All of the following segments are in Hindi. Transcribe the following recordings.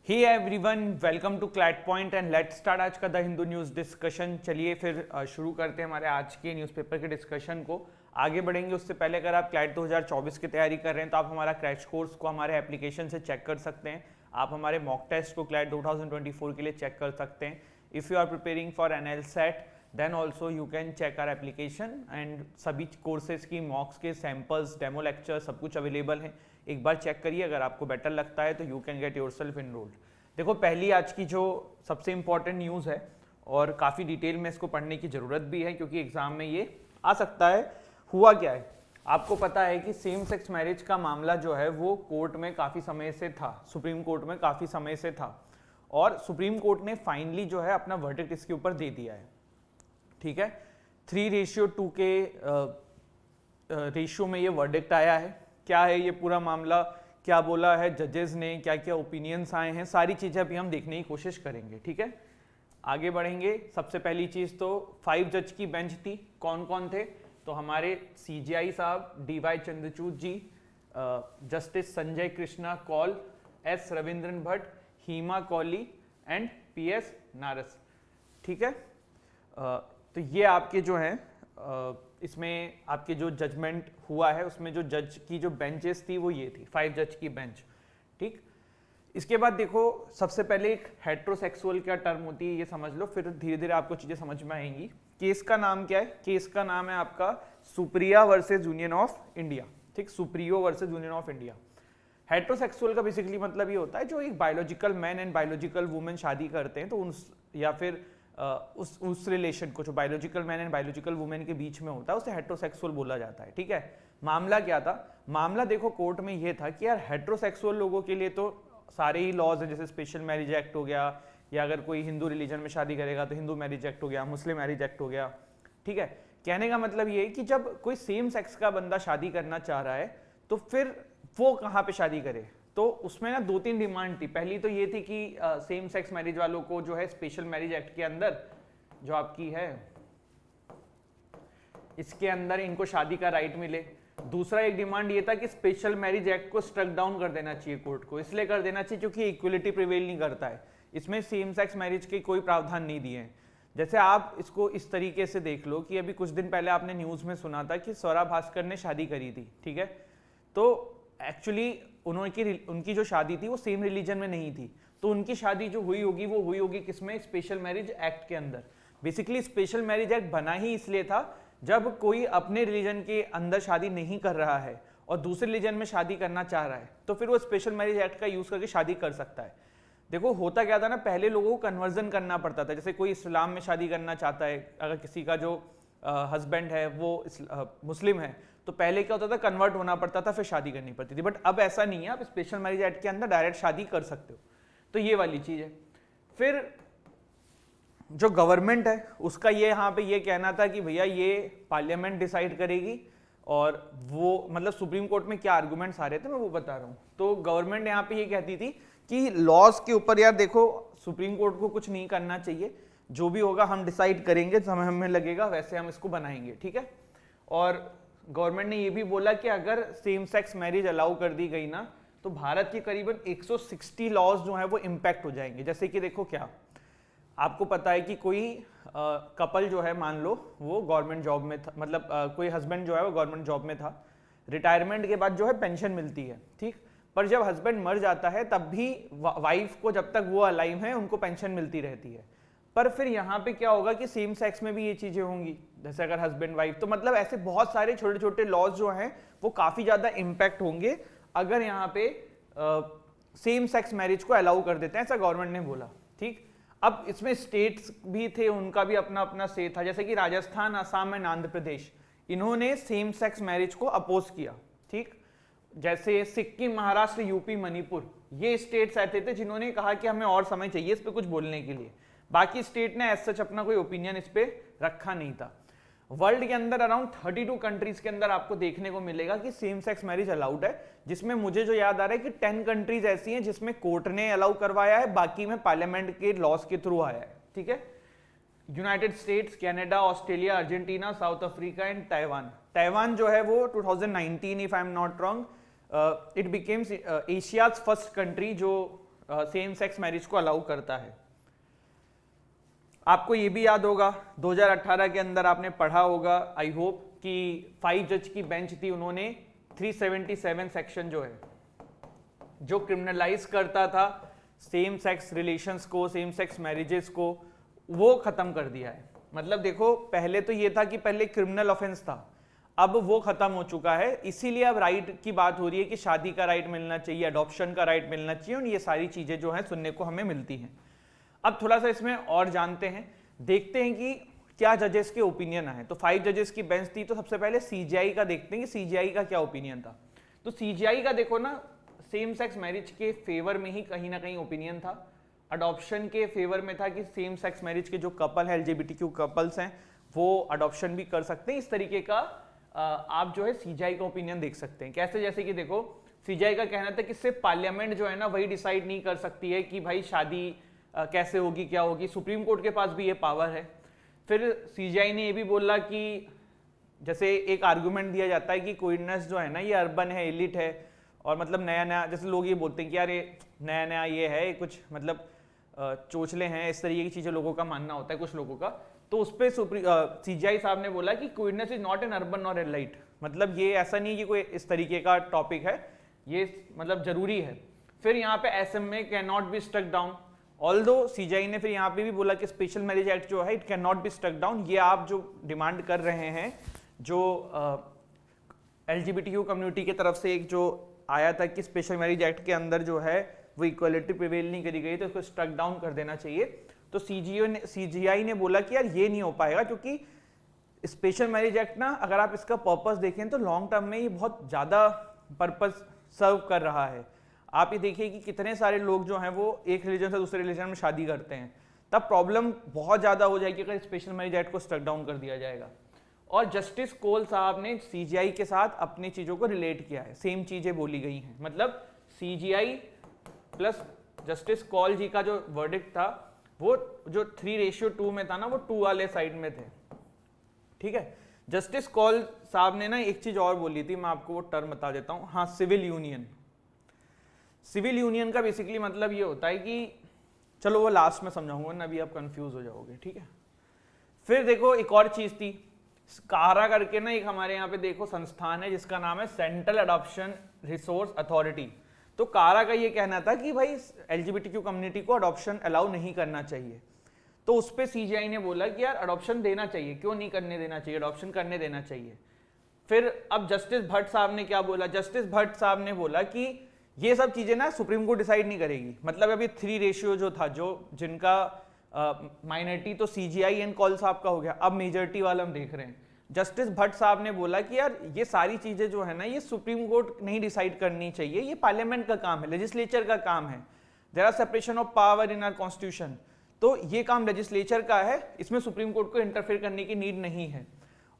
Hey everyone, welcome to CLAT point and let's start आज का द हिंदू न्यूज़ डिस्कशन। चलिए फिर शुरू करते हैं हमारे आज के न्यूज़पेपर के डिस्कशन को। आगे बढ़ेंगे उससे पहले अगर आप क्लैट 2024 की तैयारी कर रहे हैं तो आप हमारा क्रैश कोर्स को हमारे एप्लीकेशन से चेक कर सकते हैं। आप हमारे मॉक टेस्ट को क्लैट 2024 के लिए चेक कर सकते हैं। If you are preparing for NLSAT then also you can check our application and सभी कोर्सेज की मॉक्स के सैम्पल्स, डेमो लेक्चर सब कुछ अवेलेबल हैं। एक बार चेक करिए, अगर आपको बेटर लगता है तो you can get yourself enrolled. देखो, पहली आज की जो सबसे इंपॉर्टेंट न्यूज़ है और काफ़ी डिटेल में इसको पढ़ने की ज़रूरत भी है क्योंकि एग्जाम में ये आ सकता है। हुआ क्या है, आपको पता है कि सेम सेक्स मैरिज का मामला जो है वो कोर्ट में काफ़ी समय से था, सुप्रीम कोर्ट में काफ़ी समय से था और सुप्रीम कोर्ट ने फाइनली जो है अपना वर्डिक्ट इसके ऊपर दे दिया है। ठीक है, 3:2 के रेशियो में ये वर्डिक्ट आया है। क्या है ये पूरा मामला, क्या बोला है जजेस ने, क्या क्या ओपिनियंस आए हैं, सारी चीज़ें अभी हम देखने की कोशिश करेंगे। ठीक है, आगे बढ़ेंगे। सबसे पहली चीज़ तो 5 जज की बेंच थी। कौन कौन थे? तो हमारे CJI साहब DY Chandrachud ji, justice Sanjay Krishna Kaul, S Ravindran Bhat, Hima Kohli and PS नारस। ठीक है, तो ये आपके जो हैं इसमें आपके जो जजमेंट हुआ है उसमें जो जज की जो बेंचेस थी वो ये थी, 5 जज की बेंच। ठीक, इसके बाद देखो, सबसे पहले एक हेट्रोसेक्सुअल क्या टर्म होती है ये समझ लो, फिर धीरे धीरे आपको चीजें समझ में आएंगी। केस का नाम क्या है? केस का नाम है आपका Supriya versus union of India. ठीक, Supriyo versus union of India. Heterosexual का बेसिकली मतलब ये होता है जो एक biological man and biological women शादी करते हैं तो उस या फिर उस रिलेशन को जो biological man and biological women के बीच में होता है उसे हेट्रोसेक्सुअल बोला जाता है। ठीक है, मामला क्या था? मामला देखो कोर्ट में ये था कि यार हेट्रोसेक्सुअल लोगों के लिए तो सारे ही लॉज हैं, जैसे स्पेशल मैरिज एक्ट हो गया, या अगर कोई हिंदू रिलीजन में शादी करेगा तो हिंदू मैरिज एक्ट हो गया, मुस्लिम मैरिज एक्ट हो गया। ठीक है, कहने का मतलब ये है कि जब कोई सेम सेक्स का बंदा शादी करना चाह रहा है तो फिर वो कहाँ पे शादी करे? तो उसमें ना 2-3 डिमांड थी। पहली तो ये थी कि सेम सेक्स मैरिज वालों को जो है स्पेशल मैरिज एक्ट के अंदर जो आपकी है इसके अंदर इनको शादी का राइट मिले। दूसरा एक डिमांड ये था कि स्पेशल मैरिज एक्ट को स्ट्रक डाउन कर देना चाहिए कोर्ट को। इसलिए कर देना चाहिए क्योंकि इक्वलिटी प्रिवेल नहीं करता है, इसमें सेम सेक्स मैरिज के कोई प्रावधान नहीं दिए हैं। जैसे आप इसको इस तरीके से देख लो कि अभी कुछ दिन पहले आपने न्यूज में सुना था कि स्वरा भास्कर ने शादी करी थी। ठीक है, तो एक्चुअली उनकी जो शादी थी वो सेम रिलीजन में नहीं थी, तो उनकी शादी जो हुई होगी वो हुई होगी किसमें? स्पेशल मैरिज एक्ट के अंदर। बेसिकली स्पेशल मैरिज एक्ट बना ही इसलिए था जब कोई अपने रिलीजन के अंदर शादी नहीं कर रहा है और दूसरे रिलीजन में शादी करना चाह रहा है तो फिर वो स्पेशल मैरिज एक्ट का यूज करके शादी कर सकता है। देखो, होता क्या था ना, पहले लोगों को कन्वर्जन करना पड़ता था। जैसे कोई इस्लाम में शादी करना चाहता है, अगर किसी का जो हस्बैंड है वो मुस्लिम है तो पहले क्या होता था, कन्वर्ट होना पड़ता था, फिर शादी करनी पड़ती थी। बट अब ऐसा नहीं है, आप स्पेशल मैरिज एक्ट के अंदर डायरेक्ट शादी कर सकते हो। तो ये वाली चीज है। फिर जो गवर्नमेंट है उसका ये यहाँ पे ये कहना था कि भैया ये पार्लियामेंट डिसाइड करेगी, और वो मतलब सुप्रीम कोर्ट में क्या आर्गुमेंट्स आ रहे थे मैं वो बता रहा हूँ। तो गवर्नमेंट यहाँ पे ये कहती थी कि लॉज के ऊपर यार देखो सुप्रीम कोर्ट को कुछ नहीं करना चाहिए, जो भी होगा हम डिसाइड करेंगे, समय हमें लगेगा वैसे हम इसको बनाएंगे। ठीक है, और गवर्नमेंट ने ये भी बोला कि अगर सेम सेक्स मैरिज अलाउ कर दी गई ना तो भारत के करीबन 160 लॉज जो है वो इम्पैक्ट हो जाएंगे। जैसे कि देखो, क्या आपको पता है कि कोई कपल जो है, मान लो वो गवर्नमेंट जॉब में था, मतलब कोई हस्बैंड जो है वो गवर्नमेंट जॉब में था, रिटायरमेंट के बाद जो है पेंशन मिलती है। ठीक, पर जब हस्बैंड मर जाता है तब भी वाइफ को, जब तक वो अलाइव है, उनको पेंशन मिलती रहती है। पर फिर यहाँ पे क्या होगा कि सेम सेक्स में भी ये चीजें होंगी, जैसे अगर हस्बैंड वाइफ, तो मतलब ऐसे बहुत सारे छोटे छोटे लॉज जो हैं वो काफी ज्यादा इंपैक्ट होंगे अगर यहाँ पे सेम सेक्स मैरिज को अलाउ कर देते हैं, ऐसा गवर्नमेंट ने बोला। ठीक, अब इसमें स्टेट्स भी थे, उनका भी अपना अपना से था, जैसे कि राजस्थान, असम एंड आंध्र प्रदेश, इन्होंने सेम सेक्स मैरिज को अपोज किया। ठीक, जैसे सिक्किम, महाराष्ट्र, यूपी, मणिपुर, ये स्टेट्स ऐसे थे जिन्होंने कहा कि हमें और समय चाहिए इस पे कुछ बोलने के लिए। बाकी स्टेट ने एज सच अपना कोई ओपिनियन इस पे रखा नहीं था। वर्ल्ड के अंदर अराउंड 32 कंट्रीज के अंदर आपको देखने को मिलेगा कि सेम सेक्स मैरिज अलाउड है, जिसमें मुझे जो याद आ रहा है कि 10 कंट्रीज ऐसी हैं जिसमें कोर्ट ने अलाउ करवाया है, बाकी में पार्लियामेंट के लॉज के थ्रू आया है। ठीक है, United states, Canada, Australia, Argentina, south Africa and Taiwan. Taiwan जो है वो 2019, if I am not wrong, it becomes Asia's first country जो सेम सेक्स मैरिज को अलाउ करता है। आपको ये भी याद होगा 2018 के अंदर आपने पढ़ा होगा, आई होप, कि 5 जज की बेंच थी, उन्होंने 377 सेक्शन जो है, जो क्रिमिनलाइज करता था सेम सेक्स रिलेशंस को, सेम सेक्स मैरिजेस को, वो खत्म कर दिया है। मतलब देखो, पहले तो ये था कि पहले क्रिमिनल ऑफेंस था, अब वो खत्म हो चुका है। इसीलिए अब राइट की बात हो रही है कि शादी का राइट मिलना चाहिए, अडॉप्शन का राइट मिलना चाहिए, और ये सारी चीजें जो हैं सुनने को हमें मिलती हैं। अब थोड़ा सा इसमें और जानते हैं, देखते हैं कि क्या जजेस के ओपिनियन आए। तो 5 जजेस की बेंच थी, तो सबसे पहले सीजीआई का देखते हैं कि सीजीआई का क्या ओपिनियन था। तो सीजीआई का देखो ना, सेम सेक्स मैरिज के फेवर में ही कहीं ना कहीं ओपिनियन था, अडॉप्शन के फेवर में था कि सेम सेक्स मैरिज के जो कपल है, एलजीबीटीक्यू कपल्स हैं, वो अडॉप्शन भी कर सकते हैं। इस तरीके का आप जो है सीजीआई का ओपिनियन देख सकते हैं। कैसे? जैसे कि देखो, सीजीआई का कहना था कि सिर्फ पार्लियामेंट जो है ना वही डिसाइड नहीं कर सकती है कि भाई शादी कैसे होगी, क्या होगी, सुप्रीम कोर्ट के पास भी ये पावर है। फिर सीजीआई ने ये भी बोला कि जैसे एक आर्गुमेंट दिया जाता है कि क्वीरनेस जो है ना ये अर्बन है, एलिट है, और मतलब नया नया, जैसे लोग ये बोलते हैं कि यार ये नया नया ये है, कुछ मतलब चोचले हैं, इस तरीके की चीज़ें लोगों का मानना होता है कुछ लोगों का। तो उस पर सीजीआई साहब ने बोला कि क्वीरनेस इज नॉट एन अर्बन और एलाइट, मतलब ये ऐसा नहीं कि कोई इस तरीके का टॉपिक है, ये मतलब जरूरी है। फिर यहाँ पे SMA can not be struck down, although CJI ने फिर यहाँ पे भी बोला कि स्पेशल मैरिज एक्ट जो है it can not be struck down. ये आप जो डिमांड कर रहे हैं, जो एलजीबीटीक्यू कम्युनिटी की तरफ से एक जो आया था कि स्पेशल मैरिज एक्ट के अंदर जो है वो इक्वालिटी प्रिवेल नहीं करी गई, तो इसको स्ट्रक डाउन कर देना चाहिए। तो सीजीआई ने बोला कि यार ये नहीं हो पाएगा, क्योंकि स्पेशल मैरिज एक्ट ना, अगर आप इसका पर्पस देखें तो लॉन्ग टर्म में ये बहुत ज़्यादा पर्पस सर्व कर रहा है। आप ये देखिए कि कितने सारे लोग जो हैं वो एक रिलीजन से दूसरे रिलीजन में शादी करते हैं, तब प्रॉब्लम बहुत ज़्यादा हो जाएगी अगर स्पेशल मैरिज एक्ट को स्ट्रक डाउन कर दिया जाएगा। और जस्टिस कोल साहब ने सीजीआई के साथ अपनी चीज़ों को रिलेट किया है, सेम चीज़ें बोली गई हैं, मतलब सीजीआई प्लस जस्टिस कौल जी का जो वर्डिक्ट था वो जो 3:2 में था ना, वो 2 वाले साइड में थे, ठीक है। जस्टिस कौल साहब ने ना एक चीज़ और बोली थी, मैं आपको वो टर्म बता देता हूँ, हाँ, सिविल यूनियन। सिविल यूनियन का बेसिकली मतलब ये होता है कि, चलो वो लास्ट में समझाऊंगा ना, अभी आप कंफ्यूज हो जाओगे, ठीक है। फिर देखो एक और चीज़ थी, कारा करके ना एक हमारे यहाँ पे देखो संस्थान है जिसका नाम है सेंट्रल अडॉप्शन रिसोर्स अथॉरिटी। तो कारा का ये कहना था कि भाई एलजीबीटीक्यू कम्युनिटी को अडॉप्शन अलाउ नहीं करना चाहिए। तो उस पर सीजीआई ने बोला कि यार अडॉप्शन देना चाहिए, क्यों नहीं करने देना चाहिए, अडॉप्शन करने देना चाहिए। फिर अब जस्टिस भट्ट साहब ने क्या बोला, जस्टिस भट्ट साहब ने बोला कि ये सब चीजें ना सुप्रीम कोर्ट डिसाइड नहीं करेगी। मतलब अभी 3 जो था, जो जिनका माइनॉरिटी तो सीजीआई एंड कौल साहब का हो गया, अब मेजॉरिटी वाला हम देख रहे हैं। जस्टिस भट्ट साहब ने बोला कि यार ये सारी चीजें जो है ना ये सुप्रीम कोर्ट नहीं डिसाइड करनी चाहिए, ये पार्लियामेंट का काम है, लेजिस्लेचर का काम है। There are separation of power in our constitution, तो ये काम लेजिस्लेचर का है, इसमें सुप्रीम कोर्ट को इंटरफेयर करने की नीड नहीं है।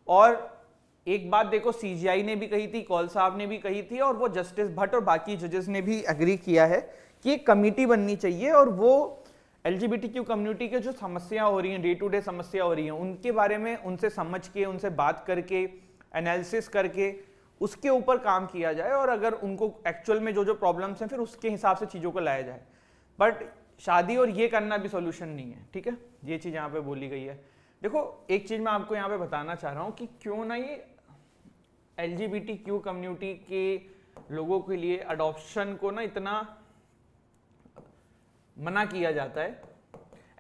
और एक बात देखो, सीजीआई ने भी कही थी, कौल साहब ने भी कही थी, और वो जस्टिस भट्ट और बाकी जजेस ने भी एग्री किया है कि एक कमेटी बननी चाहिए, और वो एलजीबीटीक्यू कम्युनिटी के जो समस्या हो रही हैं, डे टू डे समस्या हो रही हैं, उनके बारे में उनसे समझ के, उनसे बात करके, एनालिसिस करके उसके ऊपर काम किया जाए, और अगर उनको एक्चुअल में जो जो प्रॉब्लम्स हैं फिर उसके हिसाब से चीज़ों को लाया जाए। बट शादी और ये करना भी सोल्यूशन नहीं है, ठीक है, ये चीज़ यहाँ पे बोली गई है। देखो एक चीज़ मैं आपको यहाँ पे बताना चाह रहा हूँ कि क्यों ना ये एलजीबीटीक्यू कम्युनिटी के लोगों के लिए अडॉप्शन को ना इतना मना किया जाता है।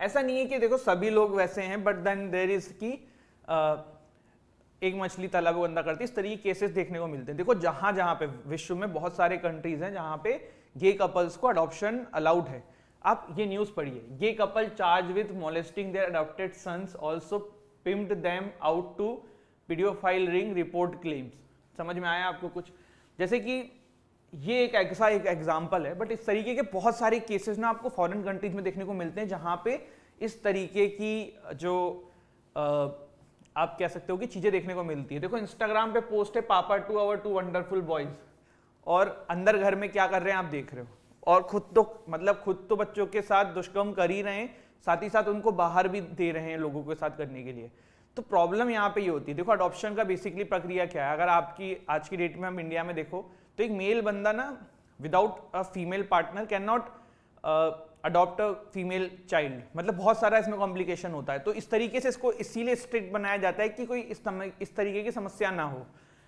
ऐसा नहीं है कि देखो सभी लोग वैसे हैं, बट देन देयर इज की एक मछली तालाब को गंदा करती है, इस तरह के केसेस देखने को मिलते हैं। देखो जहां जहां पे विश्व में बहुत सारे कंट्रीज हैं जहां पे गे कपल्स को अडॉप्शन अलाउड है। आप ये न्यूज पढ़िए, gay couple charge with molesting their adopted sons also pimped them out to paedophile ring report claims. समझ में आया आपको कुछ? जैसे कि ये एक ऐसा एक एग्जाम्पल है, बट इस तरीके के बहुत सारे केसेस ना आपको फॉरेन कंट्रीज में देखने को मिलते हैं जहां पे इस तरीके की जो आप कह सकते हो कि चीजें देखने को मिलती है। देखो इंस्टाग्राम पे पोस्ट है पापा टू आवर 2 वंडरफुल बॉयज, और अंदर घर में क्या कर रहे हैं आप देख रहे हो, और खुद तो बच्चों के साथ दुष्कर्म कर ही रहे हैं, साथ ही साथ उनको बाहर भी दे रहे हैं लोगों के साथ करने के लिए। तो प्रॉब्लम यहाँ पे ये होती है। देखो अडॉप्शन का बेसिकली प्रक्रिया क्या है, अगर आपकी आज की डेट में हम इंडिया में देखो तो एक मेल बंदा ना without a female partner can not adopt a female child, मतलब बहुत सारा इसमें कॉम्प्लिकेशन होता है। तो इस तरीके से इसको इसीलिए स्ट्रिक्ट बनाया जाता है कि कोई इस तरीके की समस्या ना हो।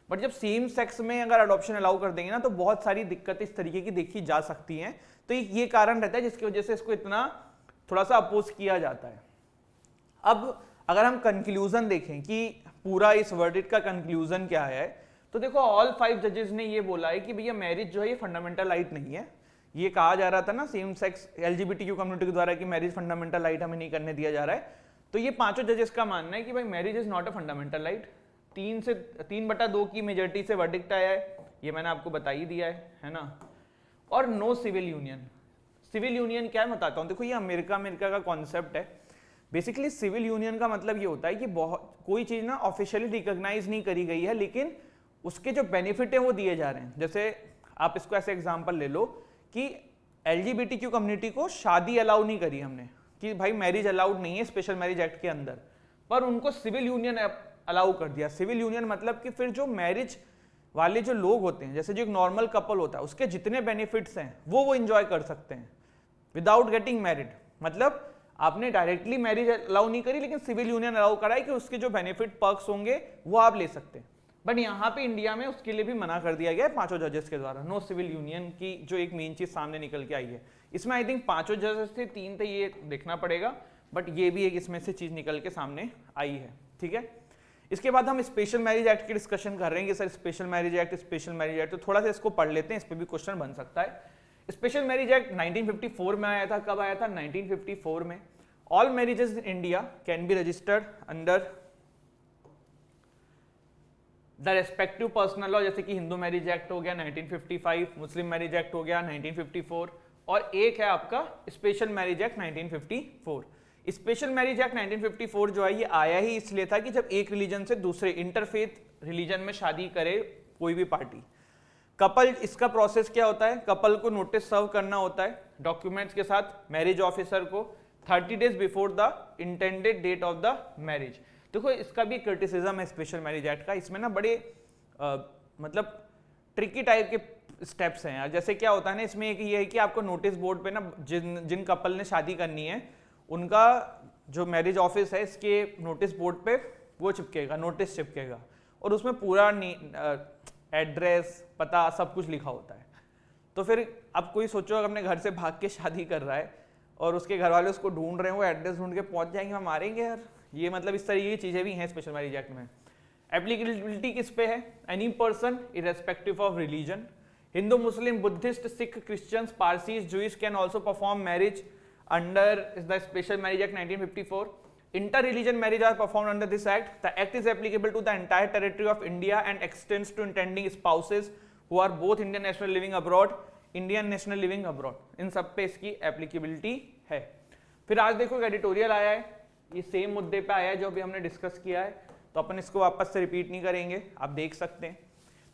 बट जब सेम सेक्स में अगर अडॉप्शन अलाउ कर देंगे ना तो बहुत सारी दिक्कतें इस तरीके की देखी जा सकती हैं। तो ये कारण रहता है जिसकी वजह से इसको इतना थोड़ा सा अपोज किया जाता है। अब अगर हम कंक्लूजन देखें कि पूरा इस वर्डिक्ट का कंक्लूजन क्या है, तो देखो ऑल 5 जजेस ने ये बोला है कि भैया मैरिज जो है ये फंडामेंटल राइट नहीं है। ये कहा जा रहा था ना सेम सेक्स एलजीबीटीक्यू कम्युनिटी के द्वारा कि मैरिज फंडामेंटल राइट हमें नहीं करने दिया जा रहा है। तो ये 5 जजेस का मानना है कि भाई marriage is not a fundamental right. 3/2 की मेजोरिटी से वर्डिक्ट आया है, ये मैंने आपको बता ही दिया है ना। और no civil union. Civil union क्या है बताता हूँ। देखो ये अमेरिका का कॉन्सेप्ट है। बेसिकली सिविल यूनियन का मतलब ये होता है कि बहुत कोई चीज ना ऑफिशियली रिकॉग्नाइज नहीं करी गई है, लेकिन उसके जो बेनिफिट है वो दिए जा रहे हैं। जैसे आप इसको ऐसे एग्जांपल ले लो कि एलजीबीटीक्यू कम्युनिटी को शादी अलाउ नहीं करी हमने कि भाई मैरिज अलाउड नहीं है स्पेशल मैरिज एक्ट के अंदर, पर उनको सिविल यूनियन अलाउ कर दिया। सिविल यूनियन मतलब कि फिर जो मैरिज वाले जो लोग होते हैं, जैसे जो एक नॉर्मल कपल होता है, उसके जितने बेनिफिट्स हैं वो एंजॉय कर सकते हैं विदाउट गेटिंग मैरिड। मतलब आपने डायरेक्टली मैरिज अलाउ नहीं करी, लेकिन सिविल यूनियन अलाउ करा है कि उसके जो बेनिफिट पर्क्स होंगे वो आप ले सकते हैं। बट यहाँ पे इंडिया में उसके लिए भी मना कर दिया गया है 5 जजेस के द्वारा। नो सिविल यूनियन की जो एक मेन चीज सामने निकल के आई है, इसमें आई थिंक 5 जजेस थे, 3 थे, ये देखना पड़ेगा, बट ये भी एक इसमें से चीज निकल के सामने आई है। ठीक है, इसके बाद हम स्पेशल मैरिज एक्ट की डिस्कशन कर रहे हैं कि सर स्पेशल मैरिज एक्ट, तो थोड़ा सा इसको पढ़ लेते हैं, इस पर भी क्वेश्चन बन सकता है। स्पेशल मैरिज एक्ट 1954 में आया था। कब आया था? 1954 में। All marriages in India can be registered under the respective personal law, जैसे कि हिंदू मैरिज एक्ट हो गया 1955, मुस्लिम मैरिज एक्ट हो गया 1954, और एक है आपका special marriage act 1954। Special marriage act 1954 जो है ये आया ही इसलिए था कि जब एक रिलीजन से दूसरे इंटरफेथ रिलीजन में शादी करे कोई भी पार्टी, कपल, इसका प्रोसेस क्या होता है, कपल को नोटिस सर्व करना होता है डॉक्यूमेंट्स के साथ मैरिज ऑफिसर को 30 days before the intended date of the marriage. देखो इसका भी क्रिटिसिज्म है स्पेशल मैरिज एक्ट का, इसमें ना बड़े मतलब ट्रिकी टाइप के स्टेप्स हैं यार। जैसे क्या होता है ना, इसमें एक ये है कि आपको नोटिस बोर्ड पे ना जिन कपल ने शादी करनी है उनका जो मैरिज ऑफिस है इसके नोटिस बोर्ड पे वो चिपकेगा, नोटिस चिपकेगा, और उसमें पूरा एड्रेस, पता, सब कुछ लिखा होता है। तो फिर अब कोई सोचो अगर अपने घर से भाग के शादी कर रहा है और उसके घर वाले उसको ढूंढ रहे हैं, वो एड्रेस ढूंढ के पहुंच जाएंगे, हम मारेंगे यार। ये मतलब इस तरीके की चीजें भी हैं स्पेशल मैरिज एक्ट में। एप्लीकेबिलिटी किस पे है? Any person irrespective of religion. Hindu, Muslim, Buddhist, Sikh, Christians, Parsis, Jewish can also perform marriage under the special marriage act 1954. Inter-religion marriage are performed under this act. The act is applicable to the entire territory of India and extends to intending spouses who are both Indian national living abroad, Indian national living abroad. इन सब पे इसकी एप्लीकेबिलिटी है। फिर आज देखो एक एडिटोरियल आया है, ये सेम मुद्दे पे आया है जो अभी हमने डिस्कस किया है, तो अपन इसको वापस से रिपीट नहीं करेंगे, आप देख सकते हैं।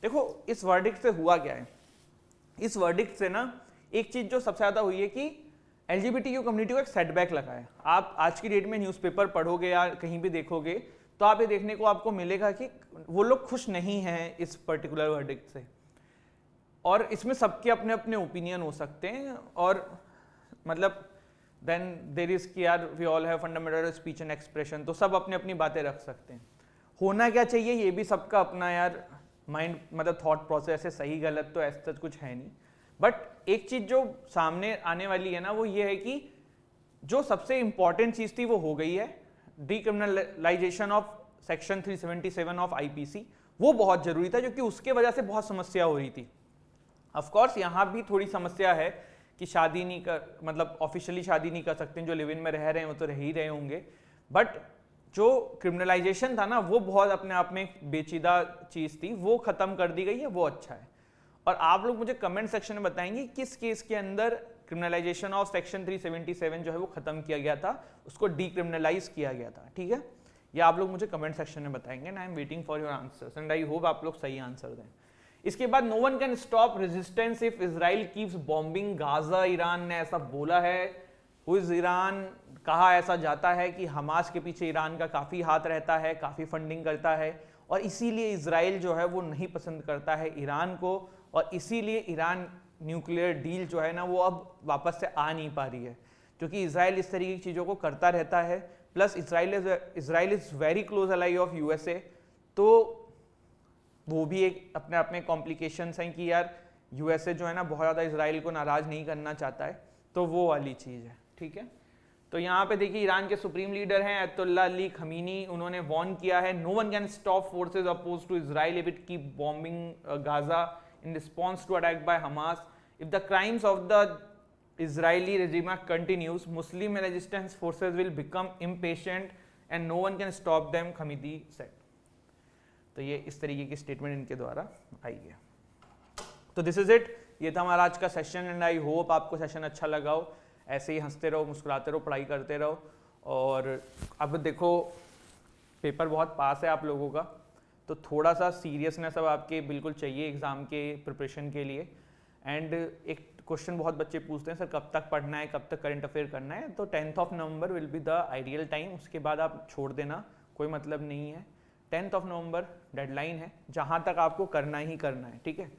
देखो इस वर्डिक्ट से हुआ क्या है, इस वर्डिक्ट से ना एक चीज जो सबसे ज्यादा हुई है कि एलजीबीटीक्यू कम्युनिटी को एक सेटबैक लगा है। आप आज की डेट में न्यूज़पेपर पढ़ोगे या कहीं भी देखोगे तो आप ये देखने को आपको मिलेगा कि वो लोग खुश नहीं हैं इस पर्टिकुलर वर्डिक्ट से, और इसमें सबके अपने अपने ओपिनियन हो सकते हैं, और मतलब देन देयर इज कि यार we all have fundamental speech and expression, तो सब अपने अपनी बातें रख सकते हैं। होना क्या चाहिए ये भी सबका अपना यार माइंड, मतलब थॉट प्रोसेस है, सही गलत तो ऐसा कुछ है नहीं। बट एक चीज जो सामने आने वाली है ना वो ये है कि जो सबसे इंपॉर्टेंट चीज थी वो हो गई है, decriminalisation of section 377 of IPC. वो बहुत जरूरी था क्योंकि उसके वजह से बहुत समस्या हो रही थी। ऑफ कोर्स यहाँ भी थोड़ी समस्या है कि शादी नहीं कर, मतलब ऑफिशियली शादी नहीं कर सकते, जो लिव इन में रह रहे हैं वो तो रह ही रहे होंगे, बट जो क्रिमिनलाइजेशन था ना वो बहुत अपने आप में बेचीदा चीज थी, वो खत्म कर दी गई है, वो अच्छा है। और आप लोग मुझे कमेंट सेक्शन में बताएंगे किस केस के अंदर क्रिमिनलाइजेशन ऑफ सेक्शन 377 जो है वो खत्म किया गया था, उसको डीक्रिमिनलाइज किया गया था। ठीक है, ये आप लोग मुझे कमेंट सेक्शन में बताएंगे, and I am waiting for your answers and I hope आप लोग सही आंसर दें। इसके बाद no one can stop resistance if Israel keeps bombing Gaza. Iran ने ऐसा बोला है। Who is Iran? कहा ऐसा जाता है कि हमास के पीछे ईरान का काफी हाथ रहता है, काफी फंडिंग करता है, और इसीलिए इजराइल जो है वो नहीं पसंद करता है ईरान को, और इसीलिए ईरान न्यूक्लियर डील जो है ना वो अब वापस से आ नहीं पा रही है, क्योंकि इसराइल इस तरीके की चीज़ों को करता रहता है, plus Israel is very close ally of USA, तो वो भी एक अपने आप में कॉम्प्लिकेशंस हैं कि यार यूएसए जो है ना बहुत ज़्यादा इसराइल को नाराज़ नहीं करना चाहता है, तो वो वाली चीज़ है, ठीक है। तो यहाँ पे देखिए ईरान के सुप्रीम लीडर हैं अयतुल्ला अली खमीनी, उन्होंने वार्न किया है, no one can stop forces oppose to Israel if it keep bombing Gaza in response to attack by Hamas, if the crimes of the Israeli regime continues, Muslim resistance forces will become impatient and no one can stop them, खमीदी said। तो ये इस तरीके की स्टेटमेंट इनके द्वारा आई है। तो दिस इज इट, ये था हमारा आज का सेशन एंड आई होप आपको सेशन अच्छा लगा हो। ऐसे ही हंसते रहो, मुस्कुराते रहो, पढ़ाई करते रहो। और अब देखो पेपर बहुत पास है आप लोगों का, तो थोड़ा सा सीरियसनेस अब आपके बिल्कुल चाहिए एग्ज़ाम के प्रिपरेशन के लिए। एंड एक क्वेश्चन बहुत बच्चे पूछते हैं सर कब तक पढ़ना है, कब तक करंट अफेयर करना है, तो 10th of November will be the ideal time, उसके बाद आप छोड़ देना, कोई मतलब नहीं है। 10th ऑफ नवंबर डेडलाइन है, जहाँ तक आपको करना ही करना है, ठीक है।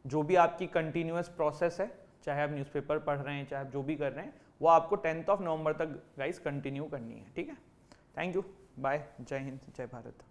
जो भी आपकी कंटिन्यूअस प्रोसेस है, चाहे आप न्यूज़पेपर पढ़ रहे हैं, चाहे आप जो भी कर रहे हैं, वो आपको 10th ऑफ नवंबर तक गाइस कंटिन्यू करनी है, ठीक है। थैंक यू, बाय, जय हिंद, जय भारत।